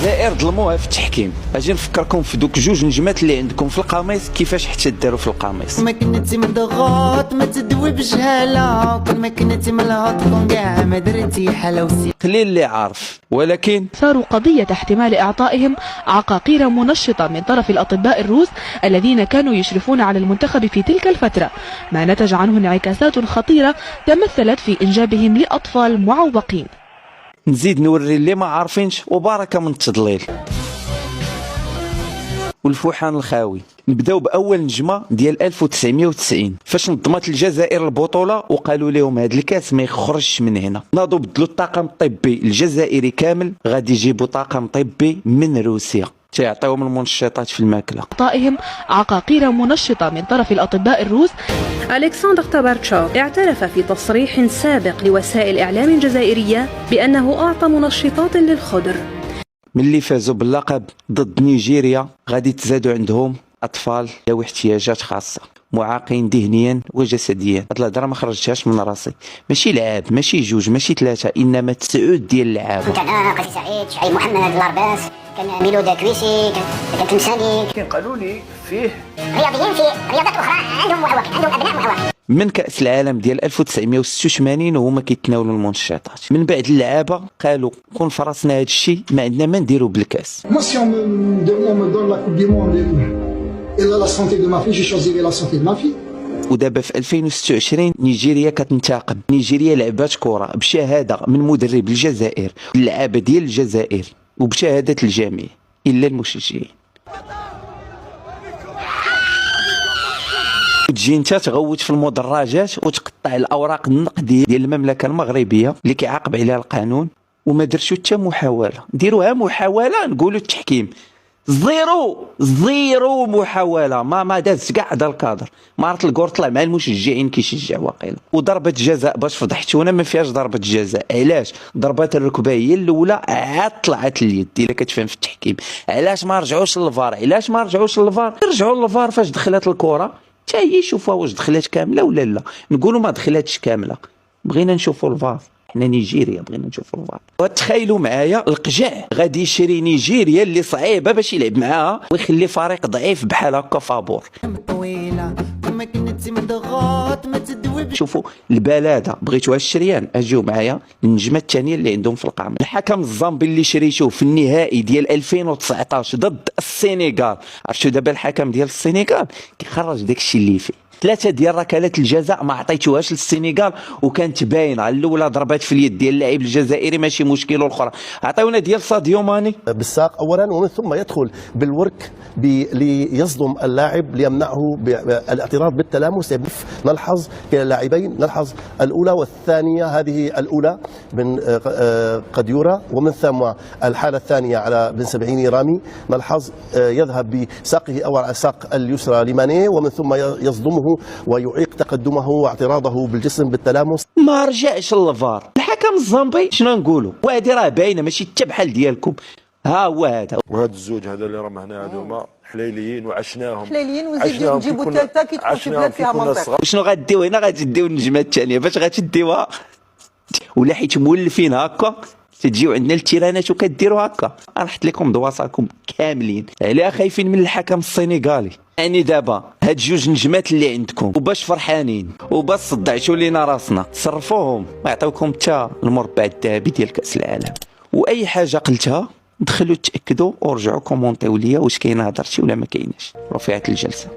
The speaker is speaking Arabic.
الجزائر ظلموها في التحكيم. اجي نفكركم في دوك جوج نجمات اللي عندكم في القميص كيفاش حتى داروا في القميص. ما كنتي مضغوط ما تدوي بجهاله، كل ما كنتي ملهوط كون كاع ما درتي حلاوتي. خلي اللي عارف. ولكن صاروا قضية احتمال إعطائهم عقاقير منشطة من طرف الأطباء الروس الذين كانوا يشرفون على المنتخب في تلك الفترة، ما نتج عنه انعكاسات خطيرة تمثلت في إنجابهم لأطفال معوقين. نزيد نوري اللي ما عارفينش وبركة من التضليل والفوحان الخاوي. نبداو باول نجمه ديال 1990 فاش نظمت الجزائر البطوله وقالوا لهم هذا الكاس ما يخرجش من هنا. ناضوا بدلوا الطاقم الطبي الجزائري كامل، غادي يجيبوا طاقم طبي من روسيا تيعطيوهم المنشطات في الماكله. اعطائهم عقاقير منشطه من طرف الاطباء الروس. ألكسندر تابارتشوف اعترف في تصريح سابق لوسائل إعلام جزائرية بأنه أعطى منشطات للخضر. ملي فازوا باللقب ضد نيجيريا غادي تزادوا عندهم اطفال ذوي احتياجات خاصه، معاقين ذهنيا وجسديا. هاد الهضره ما خرجتهاش من راسي، ماشي لعاب، ماشي جوج، ماشي ثلاثه، انما 9 ديال اللعابه. كان قاسي سعيد، شعيب محمد، لارباس، كان ميلودا كويسي، كان تمساني. كان قالوا لي فيه رياضيين في رياضات اخرى عندهم معوقين، عندهم ابناء معوقين. من كأس العالم ديال 1986 وهما كيتناولوا المنشطات. من بعد اللعابه قالوا كون فرصنا هذا الشيء ما عندنا ما نديروا بالكاس. Moi si on me donne la coupe du monde et la santé de ma fille, je choisirai la santé de ma fille. ودابا في 2026 نيجيريا كتنتقم. نيجيريا لعبات كره بشهاده من مدرب الجزائر، اللعابه ديال الجزائر وبشهاده الجميع الا المشجعين. وتجي انت تغوت في المدرجات وتقطع الاوراق النقديه ديال المملكه المغربيه اللي كيعاقب عليها القانون وما درتو حتى محاوله. ديروها محاوله نقولوا التحكيم زيرو محاوله، ما داز كاع هذا الكادر. مارت الكور طلع مع المشجعين كيشجع واقيلا. وضربه جزاء باش فضحتونا ما فيهاش ضربه جزاء. علاش؟ ضربات الركبه هي الاولى عاد طلعت اليد. الا كتفهم في التحكيم علاش ما رجعوش للفار؟ علاش ما رجعوش للفار؟ رجعوا للفار فاش دخلت الكره حتى هي يشوفوها واش دخلت كامله ولا لا. نقولوا ما دخلتش كامله، بغينا نشوفوا الفار. حنا نيجيريا بغينا نشوفوا الفار. وتخيلوا معايا القجع غادي يشري نيجيريا اللي صعيبه باش يلعب معاها ويخلي فريق ضعيف بحال هكا فابور. شوفوا البلاده بغيتوها الشريان. اجيو معايا النجمه الثانيه اللي عندهم في القامه. الحكم الزامبي اللي شريتوه في النهائي ديال 2019 ضد السنغال. عرفتوا دابا الحكم ديال السنغال كيخرج داكشي اللي فيه. 3 ديال ركلات الجزاء ما عطيتوهاش للسنغال وكانت باينه. على الاولى ضربات في اليد ديال اللاعب الجزائري ماشي مشكل، والاخرى عطيونا ديال ساديو ماني بالساق اولا، ومن ثم يدخل بالورك ليصدم اللاعب ليمنعه بالاعتراض بالتلامس. نلحظ كلا اللاعبين، نلحظ الاولى والثانيه. هذه الاولى من قديوره، ومن ثم الحاله الثانيه على بن سبعيني رامي. نلحظ يذهب بساقه او على ساق اليسرى لماني، ومن ثم يصدمه ويعيق تقدمه واعتراضه بالجسم بالتلامس. ما رجعش للفار. الحكم الزامبي شنو نقولوا؟ وهذه راه باينه ماشي حتى بحال ديالكم. ها هو هذا. وهاد الزوج هذا اللي راهم هنا هذوما حليليين وعشناهم وزيد نجيبوا الثالثه كي تكون في بلاد فيها منطقه. شنو غديو هنا؟ غتديو النجمه الثانيه. فاش غتديوها؟ ولا حيت مولفين هكا تجيو عندنا التيرانات وكديروا هكا. رحت لكم دواصاكم كاملين على خايفين من الحكم السنغالي. يعني دابا هاد جوج نجمات اللي عندكم وباش فرحانين وباش صدعتوا لينا راسنا صرفوهم ويعطيوكم حتى المربع الذهبي ديال كاس العالم. واي حاجه قلتها دخلوا تاكدوا ورجعوا كومونطيو ليا واش كاينه هضرتي ولا ما كايناش. رفعت الجلسه.